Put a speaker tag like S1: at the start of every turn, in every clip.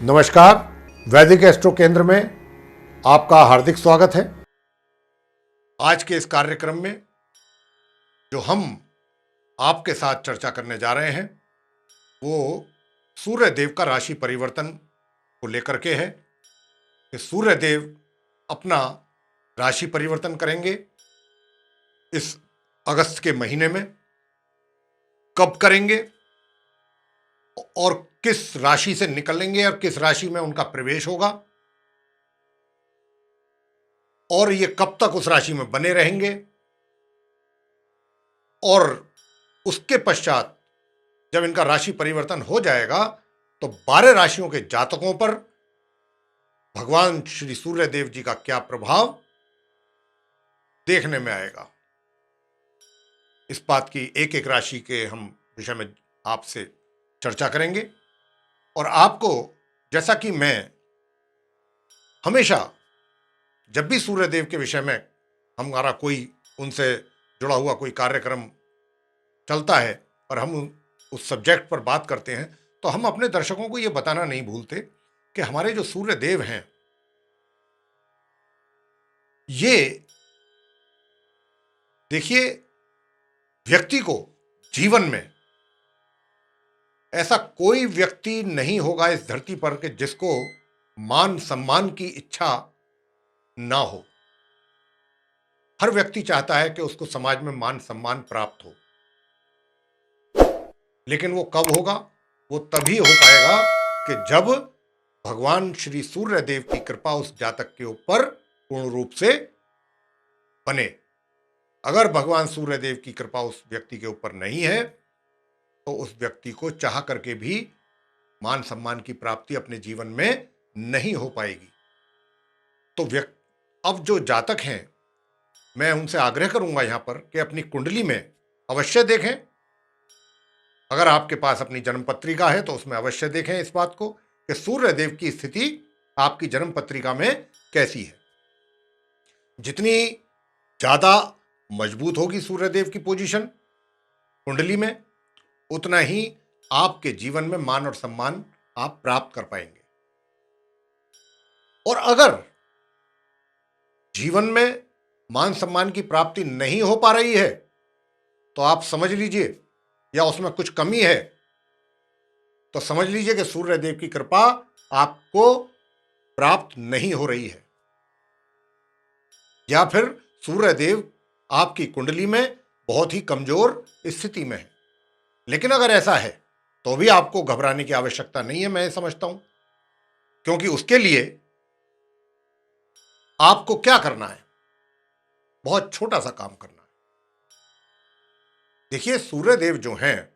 S1: नमस्कार। वैदिक एस्ट्रो केंद्र में आपका हार्दिक स्वागत है। आज के इस कार्यक्रम में जो हम आपके साथ चर्चा करने जा रहे हैं वो सूर्य देव का राशि परिवर्तन को लेकर के है कि सूर्य देव अपना राशि परिवर्तन करेंगे इस अगस्त के महीने में, कब करेंगे और किस राशि से निकलेंगे और किस राशि में उनका प्रवेश होगा और ये कब तक उस राशि में बने रहेंगे, और उसके पश्चात जब इनका राशि परिवर्तन हो जाएगा तो 12 राशियों के जातकों पर भगवान श्री सूर्य देव जी का क्या प्रभाव देखने में आएगा। इस बात की एक एक राशि के हम विषय में आपसे चर्चा करेंगे। और आपको, जैसा कि मैं हमेशा जब भी सूर्य देव के विषय में हमारा कोई उनसे जुड़ा हुआ कोई कार्यक्रम चलता है और हम उस सब्जेक्ट पर बात करते हैं तो हम अपने दर्शकों को यह बताना नहीं भूलते कि हमारे जो सूर्य देव हैं ये, देखिए, व्यक्ति को जीवन में ऐसा कोई व्यक्ति नहीं होगा इस धरती पर कि जिसको मान सम्मान की इच्छा ना हो। हर व्यक्ति चाहता है कि उसको समाज में मान सम्मान प्राप्त हो, लेकिन वो कब होगा? वो तभी हो पाएगा कि जब भगवान श्री सूर्य देव की कृपा उस जातक के ऊपर पूर्ण रूप से बने। अगर भगवान सूर्य देव की कृपा उस व्यक्ति के ऊपर नहीं है तो उस व्यक्ति को चाह करके भी मान सम्मान की प्राप्ति अपने जीवन में नहीं हो पाएगी। तो अब जो जातक हैं, मैं उनसे आग्रह करूंगा यहां पर कि अपनी कुंडली में अवश्य देखें। अगर आपके पास अपनी जन्म पत्रिका है तो उसमें अवश्य देखें इस बात को कि सूर्य देव की स्थिति आपकी जन्म पत्रिका में कैसी है। जितनी ज्यादा मजबूत होगी सूर्य देव की पोजीशन कुंडली में, उतना ही आपके जीवन में मान और सम्मान आप प्राप्त कर पाएंगे। और अगर जीवन में मान सम्मान की प्राप्ति नहीं हो पा रही है तो आप समझ लीजिए, या उसमें कुछ कमी है तो समझ लीजिए कि सूर्य देव की कृपा आपको प्राप्त नहीं हो रही है, या फिर सूर्य देव आपकी कुंडली में बहुत ही कमजोर स्थिति में है। लेकिन अगर ऐसा है तो भी आपको घबराने की आवश्यकता नहीं है, मैं समझता हूं, क्योंकि उसके लिए आपको क्या करना है? बहुत छोटा सा काम करना है। देखिए, सूर्य देव जो हैं,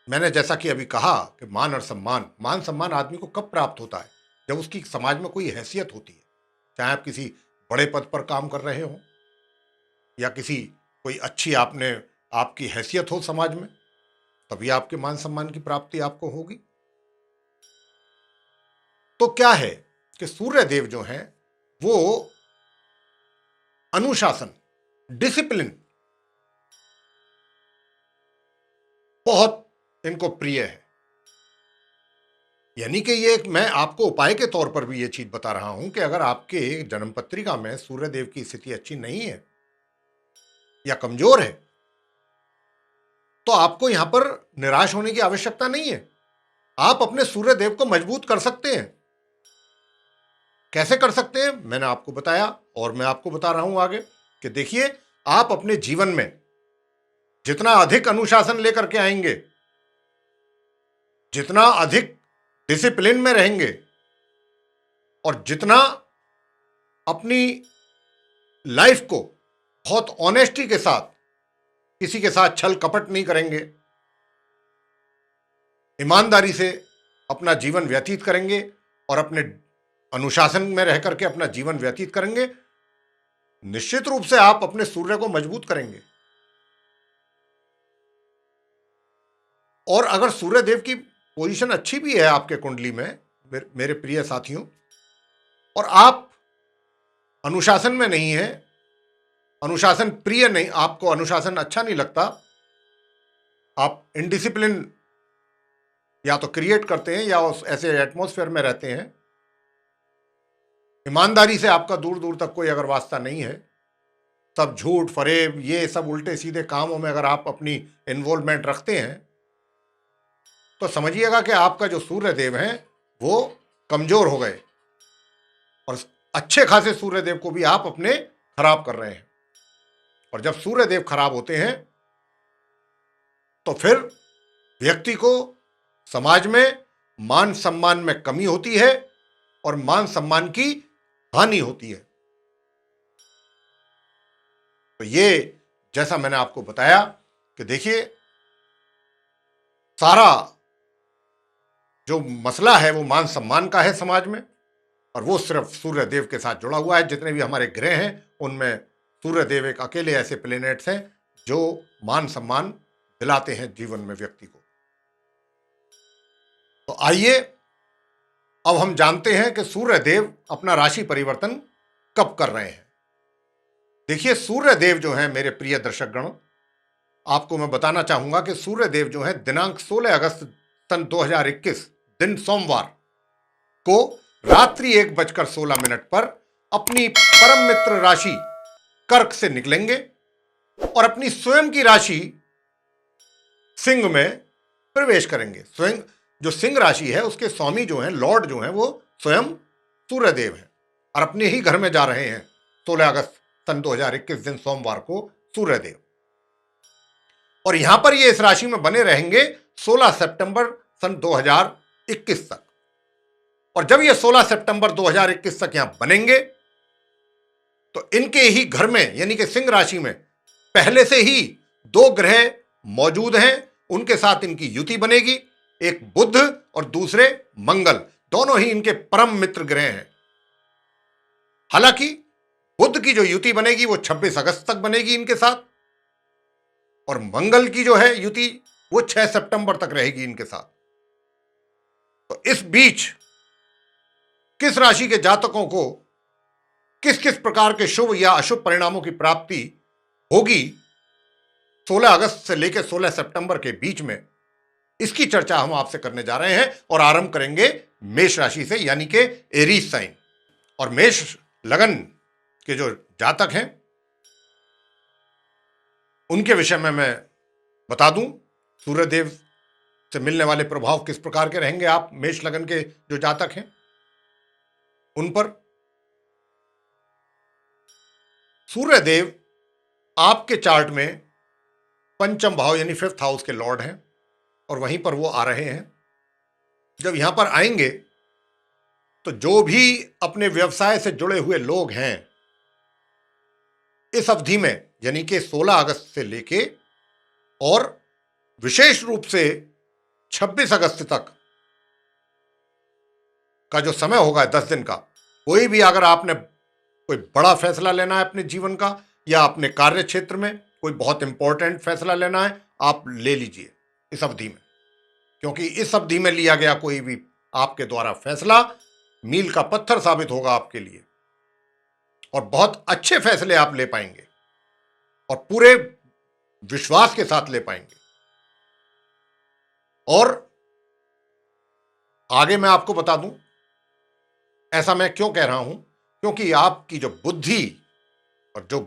S1: मैंने जैसा कि अभी कहा कि मान और मान सम्मान आदमी को कब प्राप्त होता है? जब उसकी समाज में कोई हैसियत होती है। चाहे आप किसी बड़े पद पर काम कर रहे हो या कोई अच्छी आपकी हैसियत हो समाज में, तभी आपके मान सम्मान की प्राप्ति आपको होगी। तो क्या है कि सूर्य देव जो हैं वो अनुशासन, डिसिप्लिन बहुत इनको प्रिय है। यानी कि ये मैं आपको उपाय के तौर पर भी ये चीज बता रहा हूं कि अगर आपके जन्म पत्रिका में सूर्य देव की स्थिति अच्छी नहीं है या कमजोर है तो आपको यहां पर निराश होने की आवश्यकता नहीं है। आप अपने सूर्य देव को मजबूत कर सकते हैं। कैसे कर सकते हैं मैंने आपको बताया, और मैं आपको बता रहा हूं आगे कि देखिए, आप अपने जीवन में जितना अधिक अनुशासन लेकर के आएंगे, जितना अधिक डिसिप्लिन में रहेंगे और जितना अपनी लाइफ को बहुत ऑनेस्टी के साथ, किसी के साथ छल कपट नहीं करेंगे, ईमानदारी से अपना जीवन व्यतीत करेंगे और अपने अनुशासन में रह करके अपना जीवन व्यतीत करेंगे, निश्चित रूप से आप अपने सूर्य को मजबूत करेंगे। और अगर सूर्य देव की पोजीशन अच्छी भी है आपके कुंडली में, मेरे प्रिय साथियों, और आप अनुशासन में नहीं है, अनुशासन प्रिय नहीं, आपको अनुशासन अच्छा नहीं लगता, आप इनडिसिप्लिन या तो क्रिएट करते हैं या उस ऐसे एटमॉस्फेयर में रहते हैं, ईमानदारी से आपका दूर दूर तक कोई अगर वास्ता नहीं है, सब झूठ फरेब ये सब उल्टे सीधे कामों में अगर आप अपनी इन्वॉल्वमेंट रखते हैं, तो समझिएगा कि आपका जो सूर्य देव है वो कमजोर हो गए और अच्छे खासे सूर्य देव को भी आप अपने खराब कर रहे हैं। और जब सूर्य देव खराब होते हैं तो फिर व्यक्ति को समाज में मान सम्मान में कमी होती है और मान सम्मान की हानि होती है। तो ये जैसा मैंने आपको बताया कि देखिए, सारा जो मसला है वो मान सम्मान का है समाज में, और वो सिर्फ सूर्य देव के साथ जुड़ा हुआ है। जितने भी हमारे ग्रह हैं उनमें सूर्य देव एक अकेले ऐसे प्लेनेट्स हैं जो मान सम्मान दिलाते हैं जीवन में व्यक्ति को। तो आइए अब हम जानते हैं कि सूर्य देव अपना राशि परिवर्तन कब कर रहे हैं। देखिए, सूर्य देव जो है मेरे प्रिय दर्शकगण, आपको मैं बताना चाहूंगा कि सूर्य देव जो है दिनांक 16 अगस्त सन 2021 दिन सोमवार को रात्रि 1:16 पर अपनी परम मित्र राशि कर्क से निकलेंगे और अपनी स्वयं की राशि सिंह में प्रवेश करेंगे। स्वयं जो सिंह राशि है उसके स्वामी जो हैं, लॉर्ड जो हैं, वो स्वयं सूर्य देव हैं और अपने ही घर में जा रहे हैं 16 अगस्त सन 2021 दिन सोमवार को सूर्य देव। और यहां पर ये इस राशि में बने रहेंगे 16 सितंबर सन 2021 तक। और जब ये 16 सितंबर 2021 तक यहां बनेंगे तो इनके ही घर में यानी कि सिंह राशि में पहले से ही 2 ग्रह मौजूद हैं, उनके साथ इनकी युति बनेगी। एक बुध और दूसरे मंगल, दोनों ही इनके परम मित्र ग्रह हैं। हालांकि बुध की जो युति बनेगी वो 26 अगस्त तक बनेगी इनके साथ, और मंगल की जो है युति वो 6 सितंबर तक रहेगी इनके साथ। तो इस बीच किस राशि के जातकों को किस किस प्रकार के शुभ या अशुभ परिणामों की प्राप्ति होगी 16 अगस्त से लेकर 16 सितंबर के बीच में, इसकी चर्चा हम आपसे करने जा रहे हैं। और आरंभ करेंगे मेष राशि से, यानी कि एरीज साइन। और मेष लगन के जो जातक हैं उनके विषय में मैं बता दूं, सूर्यदेव से मिलने वाले प्रभाव किस प्रकार के रहेंगे आप मेष लगन के जो जातक हैं उन पर। सूर्यदेव आपके चार्ट में पंचम भाव यानी 5th हाउस के लॉर्ड हैं और वहीं पर वो आ रहे हैं। जब यहां पर आएंगे तो जो भी अपने व्यवसाय से जुड़े हुए लोग हैं इस अवधि में यानी कि 16 अगस्त से लेके और विशेष रूप से 26 अगस्त तक का जो समय होगा 10 दिन का, कोई भी अगर आपने कोई बड़ा फैसला लेना है अपने जीवन का या अपने कार्य क्षेत्र में कोई बहुत इंपॉर्टेंट फैसला लेना है, आप ले लीजिए इस अवधि में, क्योंकि इस अवधि में लिया गया कोई भी आपके द्वारा फैसला मील का पत्थर साबित होगा आपके लिए और बहुत अच्छे फैसले आप ले पाएंगे और पूरे विश्वास के साथ ले पाएंगे। और आगे मैं आपको बता दूं, ऐसा मैं क्यों कह रहा हूं, क्योंकि आपकी जो बुद्धि और जो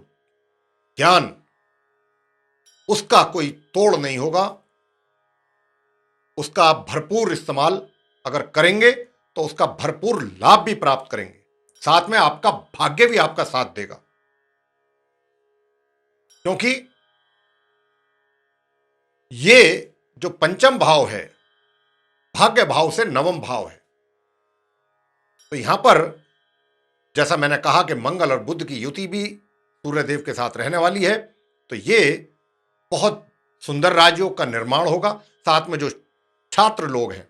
S1: ज्ञान उसका कोई तोड़ नहीं होगा। उसका आप भरपूर इस्तेमाल अगर करेंगे तो उसका भरपूर लाभ भी प्राप्त करेंगे, साथ में आपका भाग्य भी आपका साथ देगा। क्योंकि ये जो पंचम भाव है भाग्य भाव से नवम भाव है। तो यहां पर जैसा मैंने कहा कि मंगल और बुध की युति भी सूर्यदेव के साथ रहने वाली है, तो ये बहुत सुंदर राजयोग का निर्माण होगा। साथ में जो छात्र लोग हैं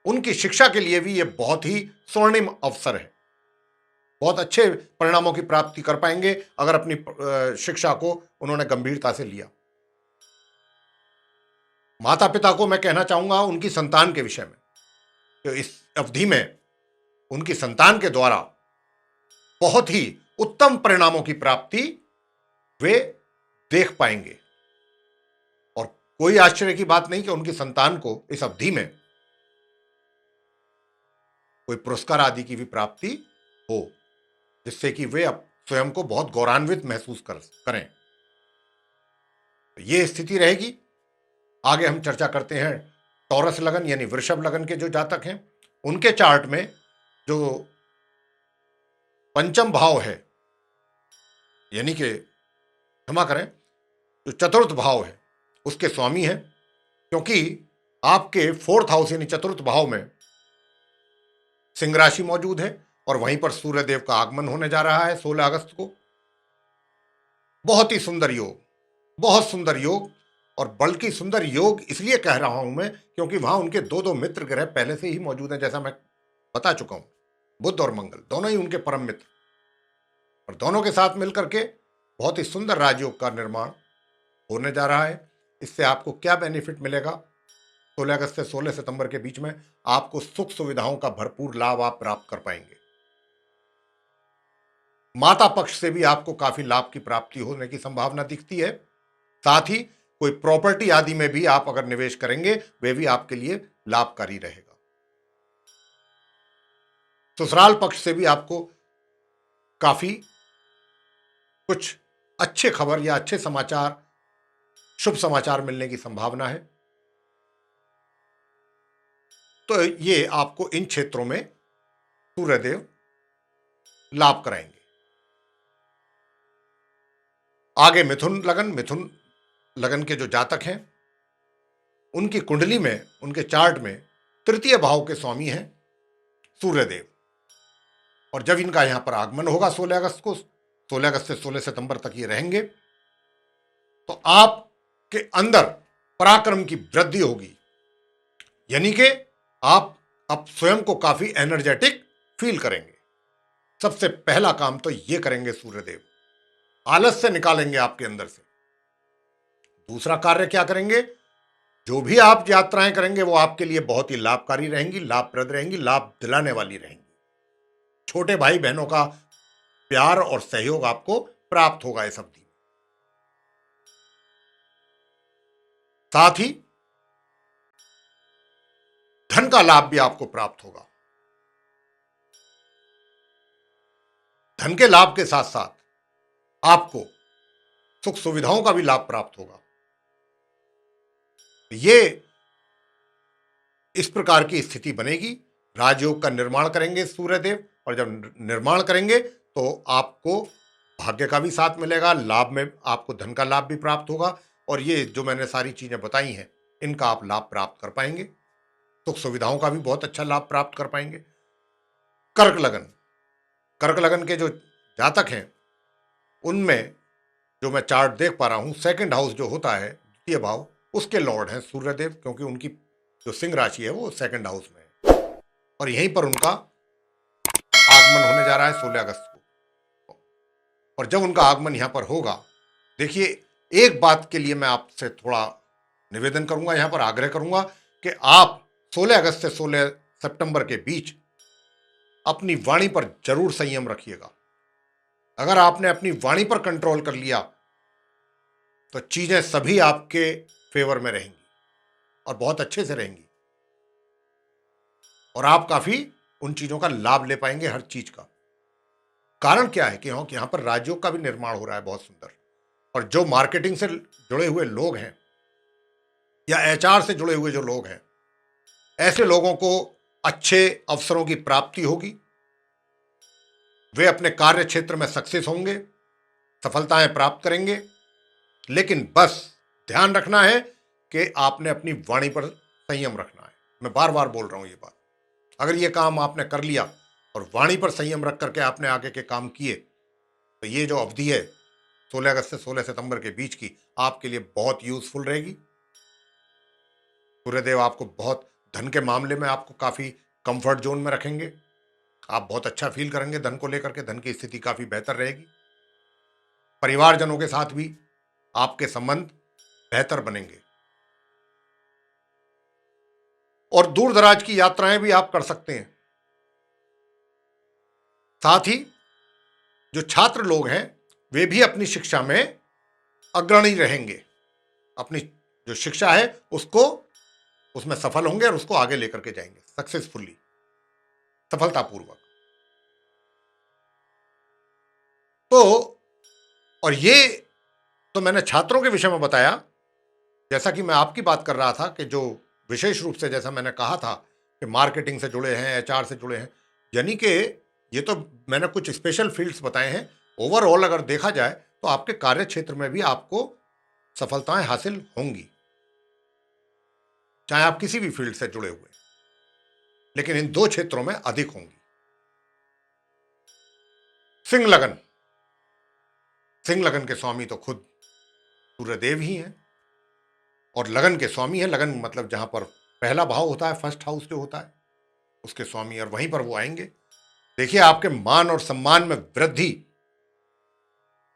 S1: उनकी शिक्षा के लिए भी ये बहुत ही स्वर्णिम अवसर है। बहुत अच्छे परिणामों की प्राप्ति कर पाएंगे अगर अपनी शिक्षा को उन्होंने गंभीरता से लिया। माता पिता को मैं कहना चाहूंगा उनकी संतान के विषय में, तो इस अवधि में उनकी संतान के द्वारा बहुत ही उत्तम परिणामों की प्राप्ति वे देख पाएंगे। और कोई आश्चर्य की बात नहीं कि उनकी संतान को इस अवधि में कोई पुरस्कार आदि की भी प्राप्ति हो, जिससे कि वे स्वयं को बहुत गौरवान्वित महसूस करें। तो ये स्थिति रहेगी। आगे हम चर्चा करते हैं टॉरस लगन यानी वृषभ लगन के जो जातक हैं उनके चार्ट में जो पंचम भाव है, यानी कि क्षमा करें, जो चतुर्थ भाव है उसके स्वामी हैं, क्योंकि आपके फोर्थ हाउस यानी चतुर्थ भाव में सिंह राशि मौजूद है और वहीं पर सूर्यदेव का आगमन होने जा रहा है 16 अगस्त को। बहुत ही सुंदर योग, बहुत सुंदर योग। और बल्कि सुंदर योग इसलिए कह रहा हूं मैं क्योंकि वहां उनके दो दो मित्र ग्रह पहले से ही मौजूद हैं, जैसा मैं बता चुका हूं। बुध और मंगल दोनों ही उनके परम मित्र, और दोनों के साथ मिलकर के बहुत ही सुंदर राजयोग का निर्माण होने जा रहा है। इससे आपको क्या बेनिफिट मिलेगा? 16 अगस्त से 16 सितंबर के बीच में आपको सुख सुविधाओं का भरपूर लाभ आप प्राप्त कर पाएंगे। माता पक्ष से भी आपको काफी लाभ की प्राप्ति होने की संभावना दिखती है। साथ ही कोई प्रॉपर्टी आदि में भी आप अगर निवेश करेंगे वे भी आपके लिए लाभकारी रहेगा। ससुराल पक्ष से भी आपको काफी कुछ अच्छे खबर या अच्छे समाचार, शुभ समाचार मिलने की संभावना है। तो ये आपको इन क्षेत्रों में सूर्यदेव लाभ कराएंगे। आगे मिथुन लगन के जो जातक हैं उनकी कुंडली में, उनके चार्ट में तृतीय भाव के स्वामी हैं सूर्यदेव। और जब इनका यहां पर आगमन होगा 16 अगस्त को, 16 अगस्त से 16 सितंबर तक ये रहेंगे, तो आपके अंदर पराक्रम की वृद्धि होगी। यानी कि आप अब स्वयं को काफी एनर्जेटिक फील करेंगे। सबसे पहला काम तो ये करेंगे सूर्यदेव, आलस्य निकालेंगे आपके अंदर से। दूसरा कार्य क्या करेंगे? जो भी आप यात्राएं करेंगे वो आपके लिए बहुत ही लाभकारी रहेंगी, लाभप्रद रहेंगी, लाभ दिलाने वाली रहेंगी। छोटे भाई बहनों का प्यार और सहयोग आपको प्राप्त होगा इस अवधि में। साथ ही धन का लाभ भी आपको प्राप्त होगा। धन के लाभ के साथ साथ आपको सुख सुविधाओं का भी लाभ प्राप्त होगा। ये इस प्रकार की स्थिति बनेगी। राजयोग का निर्माण करेंगे सूर्यदेव, और जब निर्माण करेंगे तो आपको भाग्य का भी साथ मिलेगा, लाभ में आपको धन का लाभ भी प्राप्त होगा, और ये जो मैंने सारी चीजें बताई हैं इनका आप लाभ प्राप्त कर पाएंगे। सुख सुविधाओं का भी बहुत अच्छा लाभ प्राप्त कर पाएंगे। कर्क लगन के जो जातक हैं उनमें जो मैं चार्ट देख पा रहा हूं, सेकंड हाउस जो होता है, द्वितीय भाव, उसके लॉर्ड हैं सूर्यदेव, क्योंकि उनकी जो सिंह राशि है वो सेकंड हाउस में है, और यहीं पर उनका आगमन होने जा रहा है 16 अगस्त को। और जब उनका आगमन यहां पर होगा, देखिए एक बात के लिए मैं आपसे थोड़ा निवेदन करूंगा, यहां पर आग्रह करूंगा कि आप 16 अगस्त से 16 सितंबर के बीच अपनी वाणी पर जरूर संयम रखिएगा। अगर आपने अपनी वाणी पर कंट्रोल कर लिया तो चीजें सभी आपके फेवर में रहेंगी और बहुत अच्छे से रहेंगी, और आप काफी उन चीजों का लाभ ले पाएंगे, हर चीज का। कारण क्या है कि यहां पर राज्यों का भी निर्माण हो रहा है बहुत सुंदर, और जो मार्केटिंग से जुड़े हुए लोग हैं या एचआर से जुड़े हुए जो लोग हैं, ऐसे लोगों को अच्छे अवसरों की प्राप्ति होगी। वे अपने कार्य क्षेत्र में सक्सेस होंगे, सफलताएं प्राप्त करेंगे। लेकिन बस ध्यान रखना है कि आपने अपनी वाणी पर संयम रखना है। मैं बार बार बोल रहा हूं ये बात। अगर ये काम आपने कर लिया और वाणी पर संयम रख करके आपने आगे के काम किए, तो ये जो अवधि है 16 अगस्त से 16 सितंबर के बीच की आपके लिए बहुत यूजफुल रहेगी। सूर्यदेव आपको बहुत धन के मामले में आपको काफी कंफर्ट जोन में रखेंगे। आप बहुत अच्छा फील करेंगे धन को लेकर के, धन की स्थिति काफी बेहतर रहेगी। परिवारजनों के साथ भी आपके संबंध बेहतर बनेंगे, और दूर दराज की यात्राएं भी आप कर सकते हैं। साथ ही जो छात्र लोग हैं वे भी अपनी शिक्षा में अग्रणी रहेंगे। अपनी जो शिक्षा है उसमें सफल होंगे और उसको आगे लेकर के जाएंगे सक्सेसफुली। सफलतापूर्वक। तो और ये तो मैंने छात्रों के विषय में बताया। जैसा कि मैं आपकी बात कर रहा था कि जो विशेष रूप से, जैसा मैंने कहा था कि मार्केटिंग से जुड़े हैं, एचआर से जुड़े हैं, यानी कि ये तो मैंने कुछ स्पेशल फील्ड्स बताए हैं। ओवरऑल अगर देखा जाए तो आपके कार्य क्षेत्र में भी आपको सफलताएं हासिल होंगी, चाहे आप किसी भी फील्ड से जुड़े हुए, लेकिन इन दो क्षेत्रों में अधिक होंगी। सिंह लगन, सिंह लगन के स्वामी तो खुद सूर्यदेव ही हैं, और लगन के स्वामी है। लगन मतलब जहां पर पहला भाव होता है, फर्स्ट हाउस जो होता है, उसके स्वामी, और वहीं पर वो आएंगे। देखिए, आपके मान और सम्मान में वृद्धि।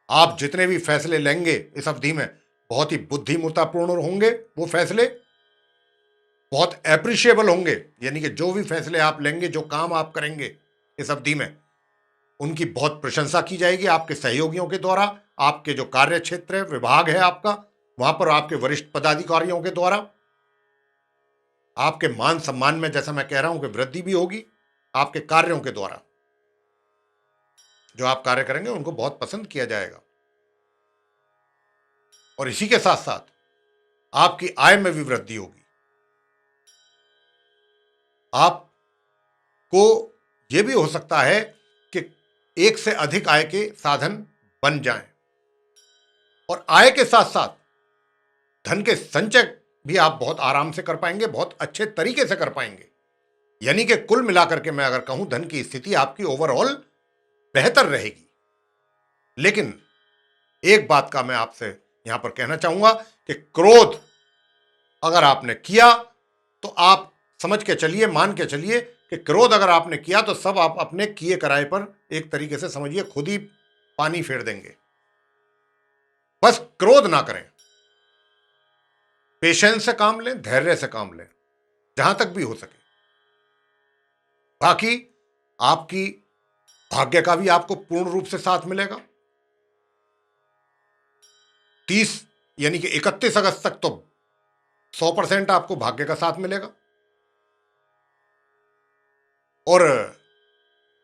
S1: आप जितने भी फैसले लेंगे इस अवधि में बहुत ही बुद्धिमत्तापूर्ण होंगे। वो फैसले बहुत एप्रिशिएबल होंगे, यानी कि जो भी फैसले आप लेंगे, जो काम आप करेंगे इस अवधि में, उनकी बहुत प्रशंसा की जाएगी आपके सहयोगियों के द्वारा। आपके जो कार्य क्षेत्र है, विभाग है आपका, वहां पर आपके वरिष्ठ पदाधिकारियों के द्वारा आपके मान सम्मान में, जैसा मैं कह रहा हूं, कि वृद्धि भी होगी। आपके कार्यों के द्वारा जो आप कार्य करेंगे उनको बहुत पसंद किया जाएगा, और इसी के साथ साथ आपकी आय में भी वृद्धि होगी। आपको यह भी हो सकता है कि एक से अधिक आय के साधन बन जाएं, और आय के साथ साथ धन के संचय भी आप बहुत आराम से कर पाएंगे, बहुत अच्छे तरीके से कर पाएंगे। यानी कि कुल मिलाकर के मैं अगर कहूं, धन की स्थिति आपकी ओवरऑल बेहतर रहेगी। लेकिन एक बात का मैं आपसे यहां पर कहना चाहूंगा कि क्रोध अगर आपने किया तो आप समझ के चलिए, मान के चलिए कि क्रोध अगर आपने किया तो सब आप अपने किए कराए पर एक तरीके से समझिए खुद ही पानी फेर देंगे। बस क्रोध ना करें, पेशेंस से काम लें, धैर्य से काम लें, जहां तक भी हो सके। बाकी आपकी भाग्य का भी आपको पूर्ण रूप से साथ मिलेगा। 30 यानी कि 31 अगस्त तक तो 100% आपको भाग्य का साथ मिलेगा, और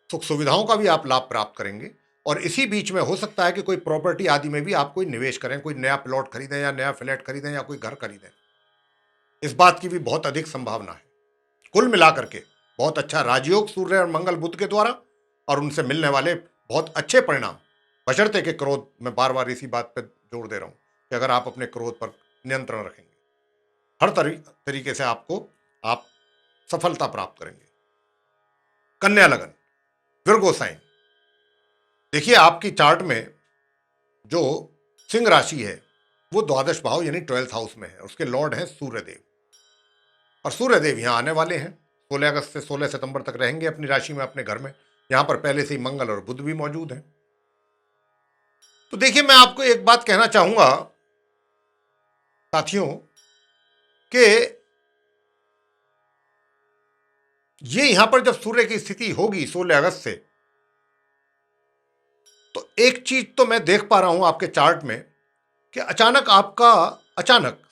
S1: सुख सुविधाओं का भी आप लाभ प्राप्त करेंगे। और इसी बीच में हो सकता है कि कोई प्रॉपर्टी आदि में भी आप कोई निवेश करें, कोई नया प्लॉट खरीदें या नया फ्लैट खरीदें या कोई घर खरीदें। इस बात की भी बहुत अधिक संभावना है। कुल मिलाकर के बहुत अच्छा राजयोग सूर्य और मंगल बुध के द्वारा, और उनसे मिलने वाले बहुत अच्छे परिणाम, बशर्ते के क्रोध, मैं बार बार इसी बात पर जोर दे रहा हूं कि अगर आप अपने क्रोध पर नियंत्रण रखेंगे, हर तरीके से आप सफलता प्राप्त करेंगे। कन्या लगन, विर्गो साइन। देखिए, आपकी चार्ट में जो सिंह राशि है वो द्वादश भाव यानी 12th हाउस में है, उसके लॉर्ड हैं सूर्यदेव, और सूर्यदेव यहां आने वाले हैं। 16 अगस्त से 16 सितंबर तक रहेंगे अपनी राशि में, अपने घर में। यहां पर पहले से ही मंगल और बुध भी मौजूद हैं। तो देखिए, मैं आपको एक बात कहना चाहूंगा साथियों, कि ये यहां पर जब सूर्य की स्थिति होगी 16 अगस्त से, तो एक चीज तो मैं देख पा रहा हूं आपके चार्ट में कि अचानक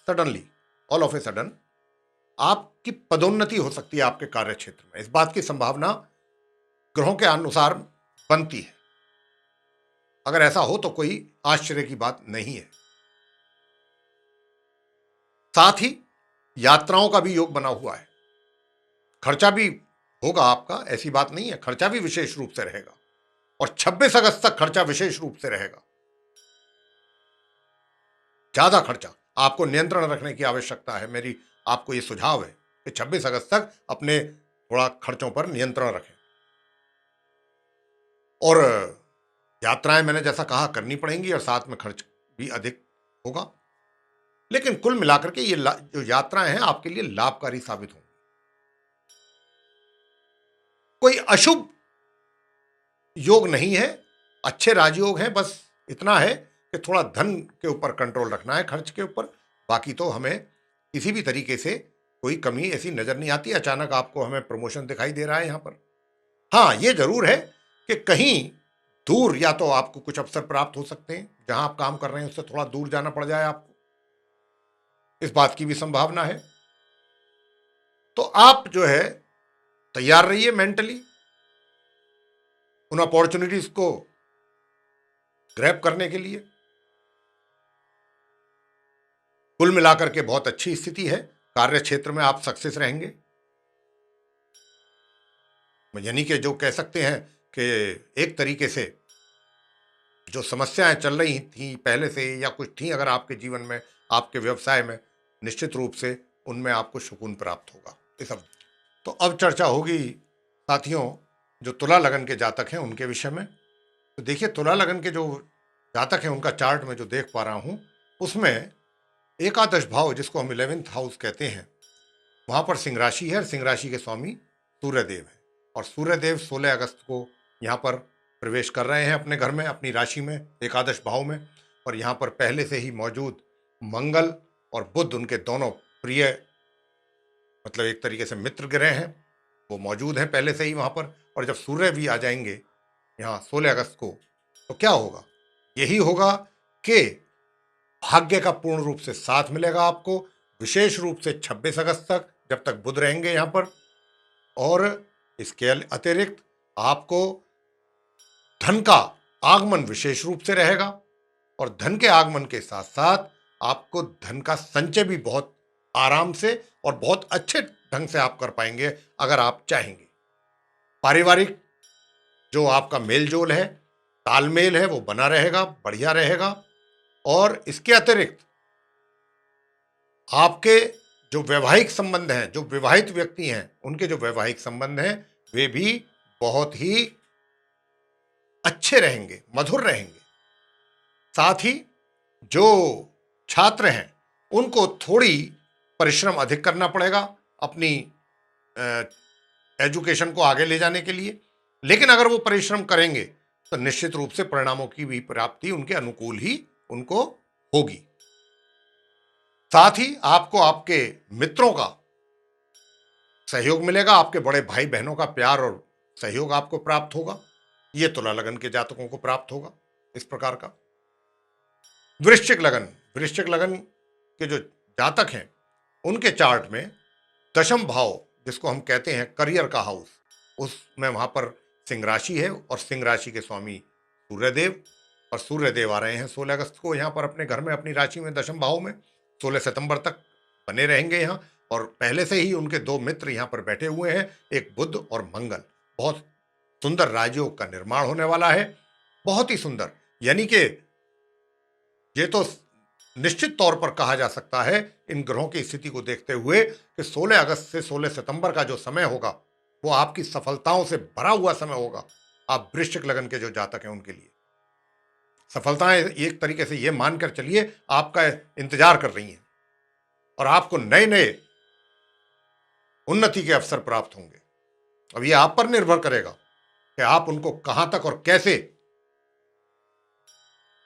S1: suddenly, all of a sudden आपकी पदोन्नति हो सकती है आपके कार्य क्षेत्र में। इस बात की संभावना ग्रहों के अनुसार बनती है। अगर ऐसा हो तो कोई आश्चर्य की बात नहीं है। साथ ही यात्राओं का भी योग बना हुआ है। खर्चा भी होगा आपका, ऐसी बात नहीं है, खर्चा भी विशेष रूप से रहेगा, और 26 अगस्त तक खर्चा विशेष रूप से रहेगा। ज्यादा खर्चा आपको नियंत्रण रखने की आवश्यकता है। मेरी आपको यह सुझाव है कि 26 अगस्त तक अपने थोड़ा खर्चों पर नियंत्रण रखें। और यात्राएं मैंने जैसा कहा करनी पड़ेंगी, और साथ में खर्च भी अधिक होगा, लेकिन कुल मिलाकर के ये जो यात्राएं हैं आपके लिए लाभकारी साबित होंगी। कोई अशुभ योग नहीं है, अच्छे राजयोग हैं। बस इतना है कि थोड़ा धन के ऊपर कंट्रोल रखना है, खर्च के ऊपर। बाकी तो हमें किसी भी तरीके से कोई कमी ऐसी नजर नहीं आती। अचानक आपको हमें प्रमोशन दिखाई दे रहा है यहां पर। हाँ, ये जरूर है कि कहीं दूर या तो आपको कुछ अवसर प्राप्त हो सकते हैं, जहां आप काम कर रहे हैं उससे थोड़ा दूर जाना पड़ जाए आपको, इस बात की भी संभावना है। तो आप जो है तैयार रहिए मेंटली, उन अपॉर्चुनिटीज को ग्रैब करने के लिए। कुल मिलाकर के बहुत अच्छी स्थिति है। कार्य क्षेत्र में आप सक्सेस रहेंगे, यानी कि जो कह सकते हैं कि एक तरीके से जो समस्याएं चल रही थी पहले से या कुछ थी अगर आपके जीवन में, आपके व्यवसाय में, निश्चित रूप से उनमें आपको सुकून प्राप्त होगा। ये सब तो अब चर्चा होगी साथियों जो तुला लगन के जातक हैं उनके विषय में। तो देखिए, तुला लगन के जो जातक हैं उनका चार्ट में जो देख पा रहा हूं उसमें एकादश भाव, जिसको हम 11th हाउस कहते हैं, वहां पर सिंह राशि है। सिंह राशि के स्वामी सूर्यदेव है और सूर्यदेव 16 अगस्त को यहाँ पर प्रवेश कर रहे हैं अपने घर में, अपनी राशि में, एकादश भाव में। और यहाँ पर पहले से ही मौजूद मंगल और बुध, उनके दोनों प्रिय, मतलब एक तरीके से मित्र ग्रह हैं, वो मौजूद हैं पहले से ही वहाँ पर। और जब सूर्य भी आ जाएंगे यहाँ 16 अगस्त को, तो क्या होगा? यही होगा कि भाग्य का पूर्ण रूप से साथ मिलेगा आपको, विशेष रूप से 26 अगस्त तक, जब तक बुध रहेंगे यहाँ पर। और इसके अतिरिक्त आपको धन का आगमन विशेष रूप से रहेगा और धन के आगमन के साथ साथ आपको धन का संचय भी बहुत आराम से और बहुत अच्छे ढंग से आप कर पाएंगे अगर आप चाहेंगे। पारिवारिक जो आपका मेल जोल है, तालमेल है, वो बना रहेगा, बढ़िया रहेगा। और इसके अतिरिक्त आपके जो वैवाहिक संबंध हैं, जो विवाहित व्यक्ति हैं, उनके जो वैवाहिक संबंध हैं वे भी बहुत ही अच्छे रहेंगे, मधुर रहेंगे। साथ ही जो छात्र हैं उनको थोड़ी परिश्रम अधिक करना पड़ेगा अपनी एजुकेशन को आगे ले जाने के लिए, लेकिन अगर वो परिश्रम करेंगे तो निश्चित रूप से परिणामों की भी प्राप्ति उनके अनुकूल ही उनको होगी। साथ ही आपको आपके मित्रों का सहयोग मिलेगा, आपके बड़े भाई बहनों का प्यार और सहयोग आपको प्राप्त होगा। ये तुला लगन के जातकों को प्राप्त होगा इस प्रकार का। वृश्चिक लगन, वृश्चिक लगन के जो जातक हैं उनके चार्ट में दशम भाव, जिसको हम कहते हैं करियर का हाउस, उसमें वहां पर सिंह राशि है और सिंह राशि के स्वामी सूर्यदेव। और सूर्यदेव आ रहे हैं 16 अगस्त को यहाँ पर अपने घर में, अपनी राशि में, दशम भाव में। 16 सितंबर तक बने रहेंगे यहाँ। और पहले से ही उनके दो मित्र यहाँ पर बैठे हुए हैं, एक बुध और मंगल। बहुत सुंदर राजयोग का निर्माण होने वाला है, बहुत ही सुंदर। यानी कि ये तो निश्चित तौर पर कहा जा सकता है इन ग्रहों की स्थिति को देखते हुए कि 16 अगस्त से 16 सितंबर का जो समय होगा वो आपकी सफलताओं से भरा हुआ समय होगा। आप वृश्चिक लगन के जो जातक हैं उनके लिए सफलताएं एक तरीके से ये मानकर चलिए आपका इंतजार कर रही हैं और आपको नए नए उन्नति के अवसर प्राप्त होंगे। अब ये आप पर निर्भर करेगा कि आप उनको कहां तक और कैसे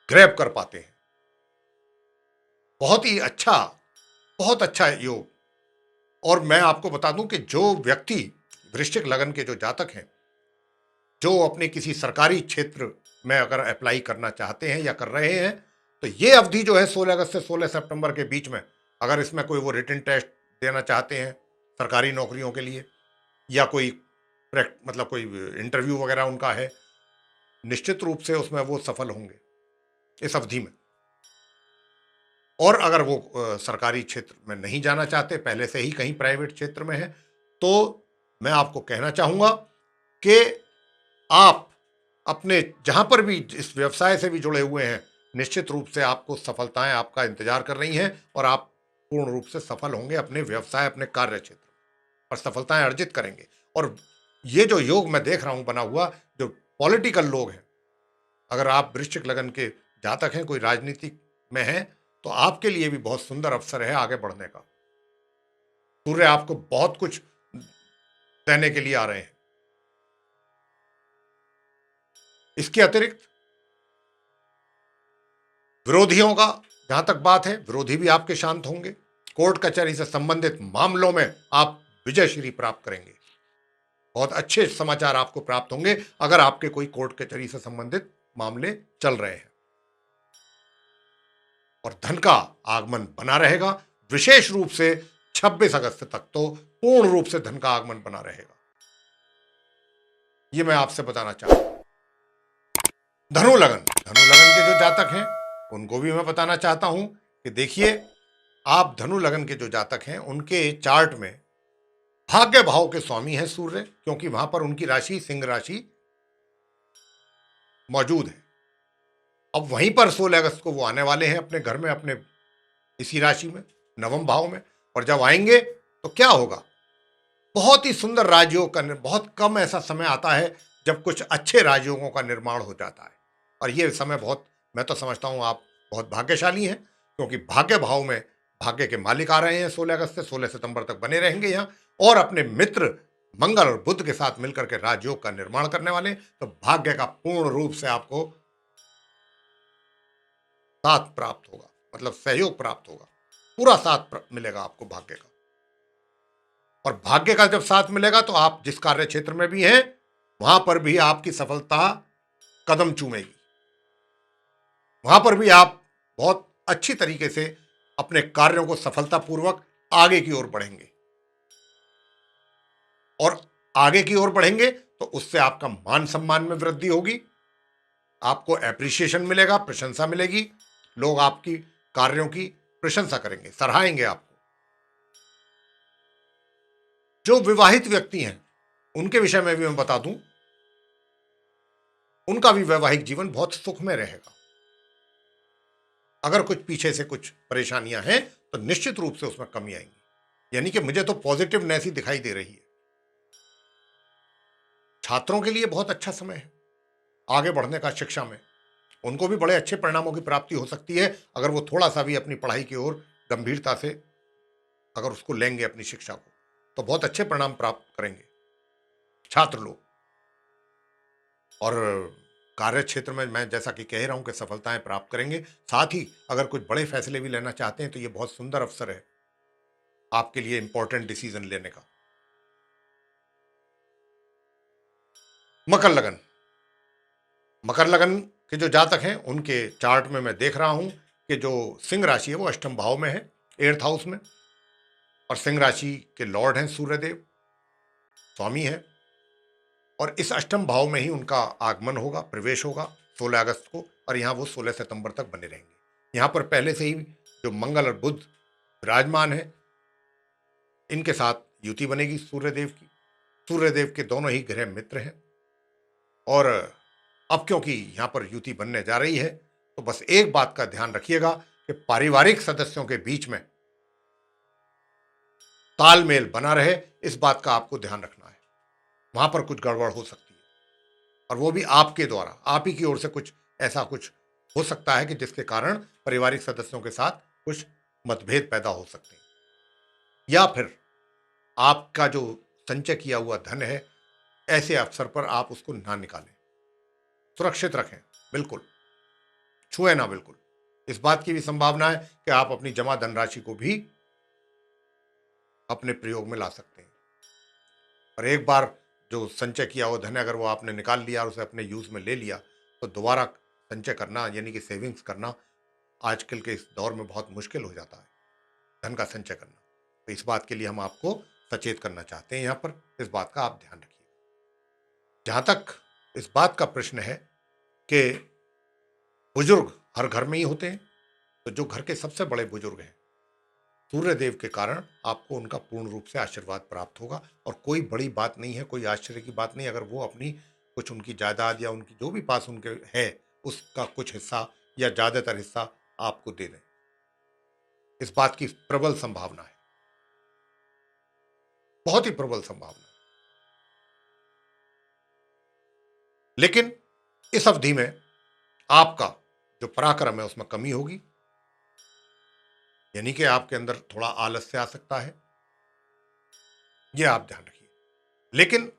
S1: ग्रैब कर पाते हैं। बहुत ही अच्छा, बहुत अच्छा योग। और मैं आपको बता दूं कि जो व्यक्ति वृश्चिक लगन के जो जातक हैं, जो अपने किसी सरकारी क्षेत्र में अगर अप्लाई करना चाहते हैं या कर रहे हैं, तो ये अवधि जो है 16 अगस्त से 16 सितंबर के बीच में, अगर इसमें कोई वो रिटन टेस्ट देना चाहते हैं सरकारी नौकरियों के लिए या कोई मतलब कोई इंटरव्यू वगैरह उनका है, निश्चित रूप से उसमें वो सफल होंगे इस अवधि में। और अगर वो सरकारी क्षेत्र में नहीं जाना चाहते, पहले से ही कहीं प्राइवेट क्षेत्र में है, तो मैं आपको कहना चाहूंगा कि आप अपने जहां पर भी इस व्यवसाय से भी जुड़े हुए हैं, निश्चित रूप से आपको सफलताएं आपका इंतजार कर रही हैं और आप पूर्ण रूप से सफल होंगे अपने व्यवसाय, अपने कार्य क्षेत्र और सफलताएं अर्जित करेंगे। और ये जो योग मैं देख रहा हूं बना हुआ, जो पॉलिटिकल लोग हैं, अगर आप वृश्चिक लगन के जातक हैं, कोई राजनीति में हैं, तो आपके लिए भी बहुत सुंदर अवसर है आगे बढ़ने का। सूर्य आपको बहुत कुछ देने के लिए आ रहे हैं। इसके अतिरिक्त विरोधियों का जहां तक बात है, विरोधी भी आपके शांत होंगे। कोर्ट कचहरी से संबंधित मामलों में आप विजयश्री प्राप्त करेंगे। बहुत अच्छे समाचार आपको प्राप्त होंगे अगर आपके कोई कोर्ट कचहरी से संबंधित मामले चल रहे हैं। और धन का आगमन बना रहेगा, विशेष रूप से 26 अगस्त तक तो पूर्ण रूप से धन का आगमन बना रहेगा। यह मैं आपसे बताना चाहता हूं। धनु लगन, धनु लगन के जो जातक हैं उनको भी मैं बताना चाहता हूं कि देखिए, आप धनु लगन के जो जातक हैं उनके चार्ट में भाग्य भाव के स्वामी हैं सूर्य, क्योंकि वहां पर उनकी राशि सिंह राशि मौजूद है। अब वहीं पर 16 अगस्त को वो आने वाले हैं अपने घर में, अपने इसी राशि में, नवम भाव में। और जब आएंगे तो क्या होगा, बहुत ही सुंदर राजयोग का, बहुत कम ऐसा समय आता है जब कुछ अच्छे राजयोगों का निर्माण हो जाता है। और ये समय बहुत, मैं तो समझता हूं आप बहुत भाग्यशाली हैं, क्योंकि भाग्य भाव में भाग्य के मालिक आ रहे हैं 16 अगस्त से, 16 सितंबर तक बने रहेंगे यहाँ, और अपने मित्र मंगल और बुध के साथ मिलकर के राजयोग का निर्माण करने वाले। तो भाग्य का पूर्ण रूप से आपको साथ प्राप्त होगा, मतलब सहयोग प्राप्त होगा, पूरा साथ मिलेगा आपको भाग्य का। और भाग्य का जब साथ मिलेगा तो आप जिस कार्य क्षेत्र में भी हैं वहां पर भी आपकी सफलता कदम चूमेगी, वहां पर भी आप बहुत अच्छी तरीके से अपने कार्यों को सफलतापूर्वक आगे की ओर बढ़ेंगे। और आगे की ओर बढ़ेंगे तो उससे आपका मान सम्मान में वृद्धि होगी, आपको एप्रिसिएशन मिलेगा, प्रशंसा मिलेगी, लोग आपकी कार्यों की प्रशंसा करेंगे, सराहेंगे आपको। जो विवाहित व्यक्ति हैं उनके विषय में भी मैं बता दूं, उनका भी वैवाहिक जीवन बहुत सुखमय रहेगा। अगर कुछ पीछे से कुछ परेशानियां हैं तो निश्चित रूप से उसमें कमी आएंगी, यानी कि मुझे तो पॉजिटिवनेस ही दिखाई दे रही है। छात्रों के लिए बहुत अच्छा समय है आगे बढ़ने का शिक्षा में, उनको भी बड़े अच्छे परिणामों की प्राप्ति हो सकती है अगर वो थोड़ा सा भी अपनी पढ़ाई की ओर गंभीरता से अगर उसको लेंगे, अपनी शिक्षा को, तो बहुत अच्छे परिणाम प्राप्त करेंगे छात्र लोग। और कार्य क्षेत्र में मैं जैसा कि कह रहा हूं कि सफलताएं प्राप्त करेंगे। साथ ही अगर कुछ बड़े फैसले भी लेना चाहते हैं तो ये बहुत सुंदर अवसर है आपके लिए इंपॉर्टेंट डिसीजन लेने का। मकर लगन, मकर लगन के जो जातक हैं उनके चार्ट में मैं देख रहा हूं कि जो सिंह राशि है वो अष्टम भाव में है, 8th हाउस में, और सिंह राशि के लॉर्ड हैं सूर्यदेव, स्वामी है। और इस अष्टम भाव में ही उनका आगमन होगा, प्रवेश होगा 16 अगस्त को, और यहां वो 16 सितंबर तक बने रहेंगे। यहां पर पहले से ही जो मंगल और बुध विराजमान है, इनके साथ युति बनेगी सूर्यदेव की। सूर्यदेव के दोनों ही ग्रह मित्र हैं, और अब क्योंकि यहां पर युति बनने जा रही है तो बस एक बात का ध्यान रखिएगा कि पारिवारिक सदस्यों के बीच में तालमेल बना रहे, इस बात का आपको ध्यान रखना है। वहां पर कुछ गड़बड़ हो सकती है, और वो भी आपके द्वारा, आप ही की ओर से कुछ ऐसा कुछ हो सकता है कि जिसके कारण पारिवारिक सदस्यों के साथ कुछ मतभेद पैदा हो सकते हैं, या फिर आपका जो संचय किया हुआ धन है ऐसे अवसर पर आप उसको ना निकालें, सुरक्षित रखें, बिल्कुल छुए ना, बिल्कुल। इस बात की भी संभावना है कि आप अपनी जमा धनराशि को भी अपने प्रयोग में ला सकते हैं। और एक बार जो संचय किया हुआ धन है अगर वो आपने निकाल लिया और उसे अपने यूज में ले लिया तो दोबारा संचय करना, यानी कि सेविंग्स करना, आजकल के इस दौर में बहुत मुश्किल हो जाता है, धन का संचय करना। तो इस बात के लिए हम आपको सचेत करना चाहते हैं, यहाँ पर इस बात का आप ध्यान रखिए। जहां तक इस बात का प्रश्न है कि बुजुर्ग हर घर में ही होते हैं, तो जो घर के सबसे बड़े बुजुर्ग हैं सूर्यदेव के कारण आपको उनका पूर्ण रूप से आशीर्वाद प्राप्त होगा। और कोई बड़ी बात नहीं है, कोई आश्चर्य की बात नहीं, अगर वो अपनी कुछ उनकी जायदाद या उनकी जो भी पास उनके है उसका कुछ हिस्सा या ज्यादातर हिस्सा आपको दे दें, इस बात की प्रबल संभावना है, बहुत ही प्रबल संभावना है। लेकिन इस अवधि में आपका जो पराक्रम है उसमें कमी होगी, यानी कि आपके अंदर थोड़ा आलस्य आ सकता है, यह आप ध्यान रखिए। लेकिन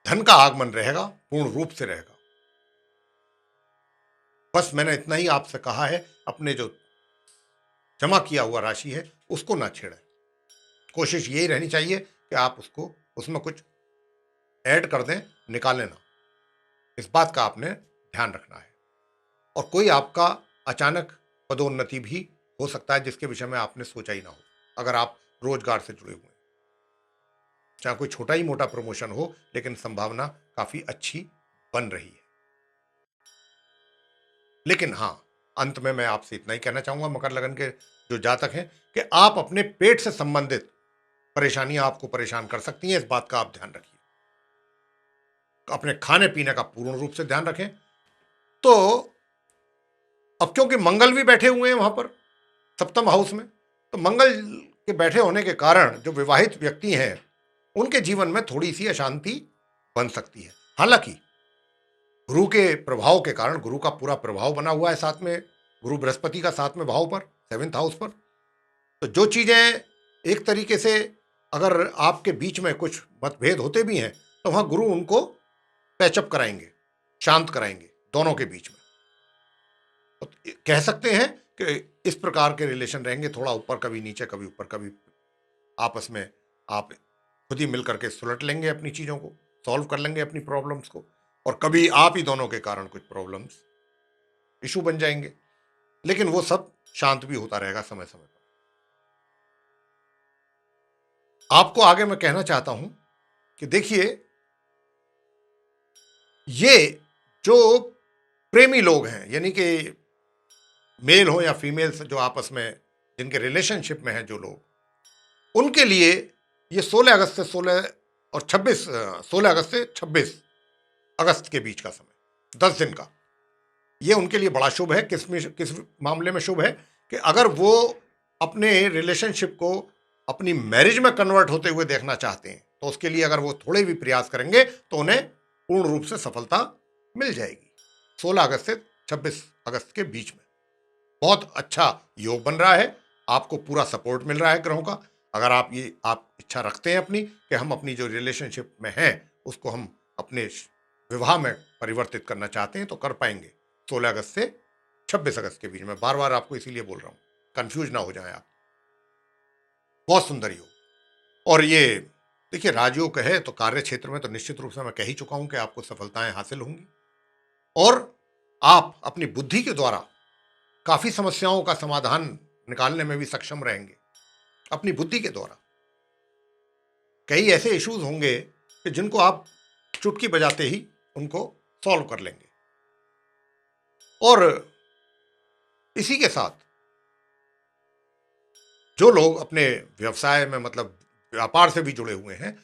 S1: धन का आगमन रहेगा, पूर्ण रूप से रहेगा। बस मैंने इतना ही आपसे कहा है, अपने जो जमा किया हुआ राशि है उसको ना छेड़ें। कोशिश यही रहनी चाहिए कि आप उसको उसमें कुछ ऐड कर दें, निकालें ना, इस बात का आपने ध्यान रखना है। और कोई आपका अचानक पदोन्नति भी हो सकता है जिसके विषय में आपने सोचा ही ना हो, अगर आप रोजगार से जुड़े हुए हैं, चाहे कोई छोटा ही मोटा प्रमोशन हो, लेकिन संभावना काफी अच्छी बन रही है। लेकिन हाँ, अंत में मैं आपसे इतना ही कहना चाहूंगा, मकर लगन के जो जातक हैं, कि आप अपने पेट से संबंधित परेशानियां आपको परेशान कर सकती हैं, इस बात का आप ध्यान रखिए। अपने खाने पीने का पूर्ण रूप से ध्यान रखें। तो अब क्योंकि मंगल भी बैठे हुए हैं वहां पर सप्तम हाउस में, तो मंगल के बैठे होने के कारण जो विवाहित व्यक्ति हैं उनके जीवन में थोड़ी सी अशांति बन सकती है। हालांकि गुरु के प्रभाव के कारण, गुरु का पूरा प्रभाव बना हुआ है साथ में, गुरु बृहस्पति का साथ में भाव पर, सेवेंथ हाउस पर, तो जो चीजें एक तरीके से अगर आपके बीच में कुछ मतभेद होते भी हैं तो वहां गुरु उनको पैचअप कराएंगे, शांत कराएंगे दोनों के बीच में। तो कह सकते हैं कि इस प्रकार के रिलेशन रहेंगे, थोड़ा ऊपर कभी नीचे, कभी ऊपर कभी, आपस में आप खुद ही मिल करके सुलट लेंगे अपनी चीजों को, सॉल्व कर लेंगे अपनी प्रॉब्लम्स को, और कभी आप ही दोनों के कारण कुछ प्रॉब्लम्स इशू बन जाएंगे, लेकिन वो सब शांत भी होता रहेगा समय समय पर। आपको आगे मैं कहना चाहता हूं कि देखिए, ये जो प्रेमी लोग हैं, यानी कि मेल हो या फीमेल से जो आपस में जिनके रिलेशनशिप में हैं जो लोग, उनके लिए ये 16 अगस्त से 16 और 26 16 अगस्त से 26 अगस्त के बीच का समय, 10 दिन का, ये उनके लिए बड़ा शुभ है। किस मामले में शुभ है कि अगर वो अपने रिलेशनशिप को अपनी मैरिज में कन्वर्ट होते हुए देखना चाहते हैं तो उसके लिए अगर वो थोड़े भी प्रयास करेंगे तो उन्हें पूर्ण रूप से सफलता मिल जाएगी। 16 अगस्त से 26 अगस्त के बीच में बहुत अच्छा योग बन रहा है, आपको पूरा सपोर्ट मिल रहा है ग्रहों का। अगर आप इच्छा रखते हैं अपनी कि हम अपनी जो रिलेशनशिप में हैं उसको हम अपने विवाह में परिवर्तित करना चाहते हैं तो कर पाएंगे 16 अगस्त से 26 अगस्त के बीच में। बार बार आपको इसीलिए बोल रहा हूं, कंफ्यूज ना हो जाए आप। बहुत सुंदर योग। और ये देखिए, राजयोग है तो कार्य क्षेत्र में तो निश्चित रूप से मैं कह ही चुका हूं कि आपको सफलताएं हासिल होंगी, और आप अपनी बुद्धि के द्वारा काफी समस्याओं का समाधान निकालने में भी सक्षम रहेंगे। अपनी बुद्धि के द्वारा कई ऐसे इश्यूज होंगे कि जिनको आप चुटकी बजाते ही उनको सॉल्व कर लेंगे। और इसी के साथ जो लोग अपने व्यवसाय में, मतलब व्यापार से भी जुड़े हुए हैं,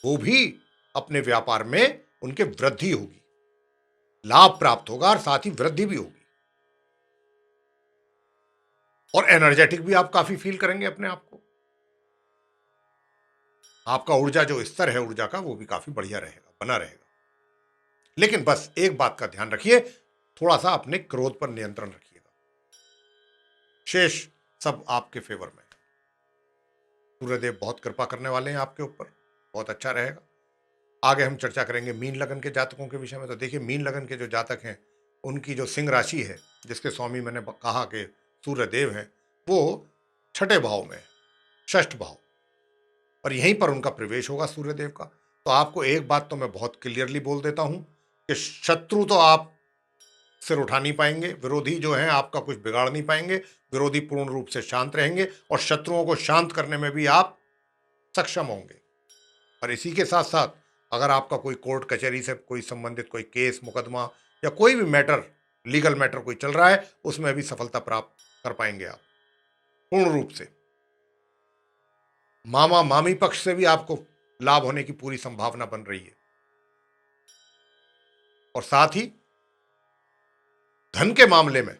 S1: वो भी अपने व्यापार में उनके वृद्धि होगी, लाभ प्राप्त होगा और साथ ही वृद्धि भी होगी, और एनर्जेटिक भी आप काफी फील करेंगे अपने आप को। आपका ऊर्जा जो स्तर है ऊर्जा का, वो भी काफी बढ़िया रहेगा, बना रहेगा। लेकिन बस एक बात का ध्यान रखिए, थोड़ा सा अपने क्रोध पर नियंत्रण रखिएगा, शेष सब आपके फेवर में। सूर्यदेव बहुत कृपा करने वाले हैं आपके ऊपर, बहुत अच्छा रहेगा। आगे हम चर्चा करेंगे मीन लगन के जातकों के विषय में। तो देखिए, मीन लगन के जो जातक हैं उनकी जो सिंह राशि है, जिसके स्वामी मैंने कहा कि सूर्यदेव हैं, वो छठे भाव में, षष्ठ भाव, और यहीं पर उनका प्रवेश होगा सूर्यदेव का। तो आपको एक बात तो मैं बहुत क्लियरली बोल देता हूं कि शत्रु तो आप सिर उठा नहीं पाएंगे, विरोधी जो हैं आपका कुछ बिगाड़ नहीं पाएंगे, विरोधी पूर्ण रूप से शांत रहेंगे, और शत्रुओं को शांत करने में भी आप सक्षम होंगे। और इसी के साथ साथ अगर आपका कोई कोर्ट कचहरी से कोई संबंधित कोई केस मुकदमा या कोई भी मैटर, लीगल मैटर कोई चल रहा है, उसमें भी सफलता प्राप्त कर पाएंगे आप पूर्ण रूप से। मामा मामी पक्ष से भी आपको लाभ होने की पूरी संभावना बन रही है, और साथ ही धन के मामले में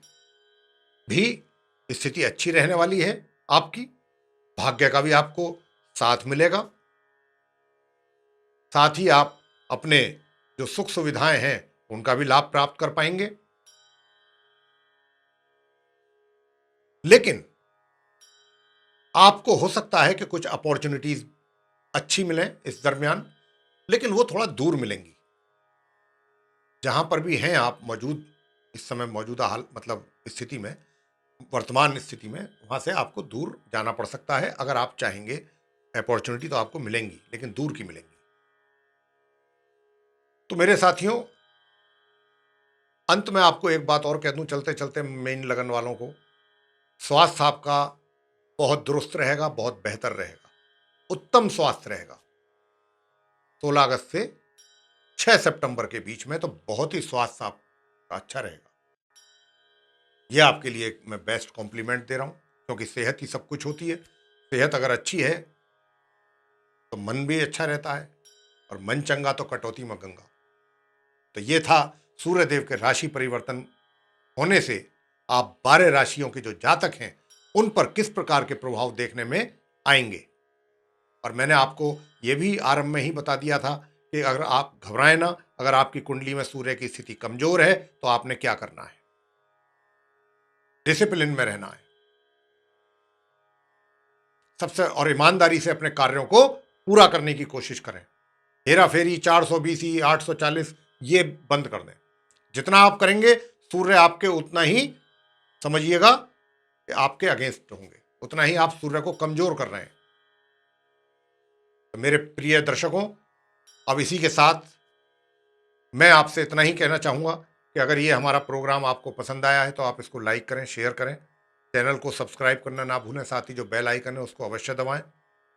S1: भी स्थिति अच्छी रहने वाली है आपकी। भाग्य का भी आपको साथ मिलेगा, साथ ही आप अपने जो सुख सुविधाएं हैं उनका भी लाभ प्राप्त कर पाएंगे। लेकिन आपको हो सकता है कि कुछ अपॉर्चुनिटीज अच्छी मिलें इस दरमियान, लेकिन वो थोड़ा दूर मिलेंगी। जहां पर भी हैं आप मौजूद इस समय, मौजूदा हाल मतलब स्थिति में, वर्तमान स्थिति में, वहां से आपको दूर जाना पड़ सकता है। अगर आप चाहेंगे अपॉर्चुनिटी तो आपको मिलेंगी, लेकिन दूर की मिलेंगी। तो मेरे साथियों, अंत में आपको एक बात और कह दूं चलते चलते, मेन लगन वालों को, स्वास्थ्य आपका बहुत दुरुस्त रहेगा, बहुत बेहतर रहेगा, उत्तम स्वास्थ्य रहेगा 16 अगस्त से 6 सितंबर के बीच में। तो बहुत ही स्वास्थ्य आपका अच्छा रहेगा। ये आपके लिए मैं बेस्ट कॉम्प्लीमेंट दे रहा हूं, क्योंकि सेहत ही सब कुछ होती है। सेहत अगर अच्छी है तो मन भी अच्छा रहता है, और मन चंगा तो कटौती में गंगा। तो ये था सूर्यदेव के राशि परिवर्तन होने से आप 12 राशियों के जो जातक हैं उन पर किस प्रकार के प्रभाव देखने में आएंगे। और मैंने आपको ये भी आरंभ में ही बता दिया था कि अगर आप घबराएं ना, अगर आपकी कुंडली में सूर्य की स्थिति कमजोर है तो आपने क्या करना है, डिसिप्लिन में रहना है सबसे, और ईमानदारी से अपने कार्यों को पूरा करने की कोशिश करें। हेरा फेरी 420 840 ये बंद कर दें। जितना आप करेंगे सूर्य आपके उतना ही, समझिएगा, कि आपके अगेंस्ट होंगे, उतना ही आप सूर्य को कमजोर कर रहे हैं। तो मेरे प्रिय दर्शकों, अब इसी के साथ मैं आपसे इतना ही कहना चाहूँगा कि अगर ये हमारा प्रोग्राम आपको पसंद आया है तो आप इसको लाइक करें, शेयर करें, चैनल को सब्सक्राइब करना ना भूलें, साथ ही जो बेल आइकन है उसको अवश्य दबाएं,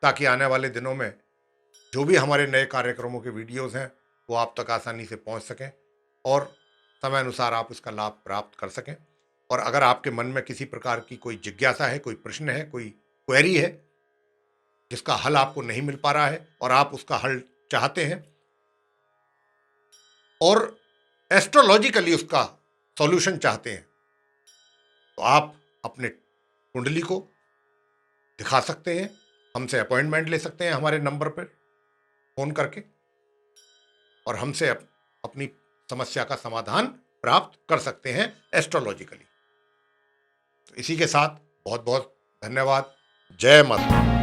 S1: ताकि आने वाले दिनों में जो भी हमारे नए कार्यक्रमों के वीडियोज़ हैं वो आप तक आसानी से पहुँच सकें और समय अनुसार आप इसका लाभ प्राप्त कर सकें। और अगर आपके मन में किसी प्रकार की कोई जिज्ञासा है, कोई प्रश्न है, कोई क्वेरी है जिसका हल आपको नहीं मिल पा रहा है और आप उसका हल चाहते हैं और एस्ट्रोलॉजिकली उसका सॉल्यूशन चाहते हैं, तो आप अपने कुंडली को दिखा सकते हैं, हमसे अपॉइंटमेंट ले सकते हैं हमारे नंबर पर फोन करके, और हमसे अपनी समस्या का समाधान प्राप्त कर सकते हैं एस्ट्रोलॉजिकली। तो इसी के साथ बहुत बहुत धन्यवाद। जय माता।